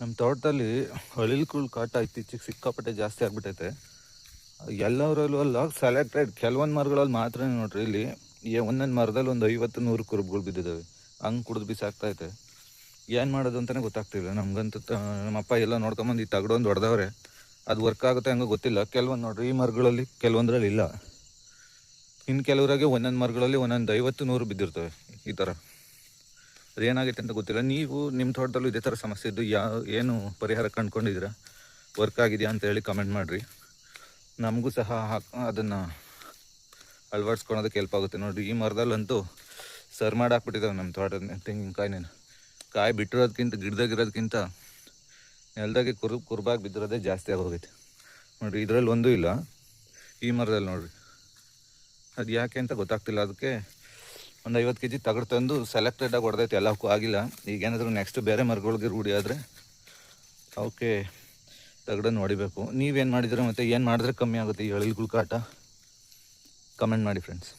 ನಮ್ಮ ತೋಟದಲ್ಲಿ ಅಳಿಲ್ಗಳ ಕಾಟ ಇತ್ತೀಚೆಗೆ ಸಿಕ್ಕಾಪಟ್ಟೆ ಜಾಸ್ತಿ ಆಗ್ಬಿಟ್ಟೈತೆ. ಎಲ್ಲರಲ್ಲೂ ಅಲ್ಲ, ಸೆಲೆಕ್ಟೆಡ್ ಕೆಲವೊಂದು ಮರಗಳಲ್ಲಿ ಮಾತ್ರ ನೋಡ್ರಿ. ಇಲ್ಲಿ ಒಂದೊಂದು ಮರದಲ್ಲಿ ಒಂದು 50-100 ಕುರುಬುಗಳು ಬಿದ್ದಿದ್ದಾವೆ. ಹಂಗೆ ಕುಡಿದು ಬಿಸಾಕ್ತೈತೆ. ಏನು ಮಾಡೋದು ಅಂತಲೇ ಗೊತ್ತಾಗ್ತಿಲ್ಲ ನಮ್ಗಂತೂ. ನಮ್ಮಪ್ಪ ಎಲ್ಲ ನೋಡ್ಕೊಂಬಂದು ಈ ತಗಡೊಂದು ಹೊಡೆದವ್ರೆ. ಅದು ವರ್ಕ್ ಆಗುತ್ತೆ ಹಂಗೆ ಗೊತ್ತಿಲ್ಲ. ಕೆಲವೊಂದು ನೋಡ್ರಿ, ಈ ಮರಗಳಲ್ಲಿ ಕೆಲವೊಂದರಲ್ಲಿ ಇಲ್ಲ. ಇನ್ನು ಕೆಲವರಾಗೆ ಒಂದೊಂದು ಮರಗಳಲ್ಲಿ ಒಂದೊಂದು 50-100 ಬಿದ್ದಿರ್ತವೆ ಈ ಥರ. ಅದೇನಾಗೈತೆ ಅಂತ ಗೊತ್ತಿಲ್ಲ. ನೀವು ನಿಮ್ಮ ತೋಟದಲ್ಲೂ ಇದೇ ಥರ ಸಮಸ್ಯೆ ಇದ್ದು ಏನು ಪರಿಹಾರ ಕಂಡುಕೊಂಡಿದ್ದೀರಾ, ವರ್ಕ್ ಆಗಿದೆಯಾ ಅಂತ ಹೇಳಿ ಕಮೆಂಟ್ ಮಾಡಿರಿ. ನಮಗೂ ಸಹ ಅದನ್ನು ಅಳವಡಿಸ್ಕೊಳೋದಕ್ಕೆ ಹೆಲ್ಪ್ ಆಗುತ್ತೆ. ನೋಡಿರಿ, ಈ ಮರದಲ್ಲಂತೂ ಸರ್ ಮಾಡಿ ಹಾಕ್ಬಿಟ್ಟಿದ್ದಾವೆ ನಮ್ಮ ತೋಟದ ತೆಂಗಿನಕಾಯಿನ. ಕಾಯಿ ಬಿಟ್ಟಿರೋದಕ್ಕಿಂತ ಗಿಡದಾಗಿರೋದಕ್ಕಿಂತ ನೆಲದಾಗೆ ಕುರುಬಾಗಿ ಬಿದ್ದಿರೋದೇ ಜಾಸ್ತಿ ಆಗೋಗೈತೆ. ನೋಡಿರಿ, ಇದರಲ್ಲಿ ಒಂದೂ ಇಲ್ಲ. ಈ ಮರದಲ್ಲಿ ನೋಡಿರಿ, ಅದು ಯಾಕೆ ಅಂತ ಗೊತ್ತಾಗ್ತಿಲ್ಲ. ಅದಕ್ಕೆ ಒಂದು 50 kg ತಗಡು ತಂದು ಸೆಲೆಕ್ಟೆಡಾಗಿ ಹೊಡೆದೈತೆ, ಎಲ್ಲಕ್ಕೂ ಆಗಿಲ್ಲ. ಈಗೇನಾದರೂ ನೆಕ್ಸ್ಟ್ ಬೇರೆ ಮರಗಳಿಗೆ ರೂಢಿ ಆದರೆ ಅವಕ್ಕೆ ತಗಡನ್ನು ಹೊಡಿಬೇಕು. ನೀವೇನು ಮಾಡಿದ್ರೆ ಮತ್ತು ಏನು ಮಾಡಿದ್ರೆ ಕಮ್ಮಿ ಆಗುತ್ತೆ ಈ ಅಳಿಲ್ಗಳ ಕಾಟ, ಕಮೆಂಟ್ ಮಾಡಿ ಫ್ರೆಂಡ್ಸ್.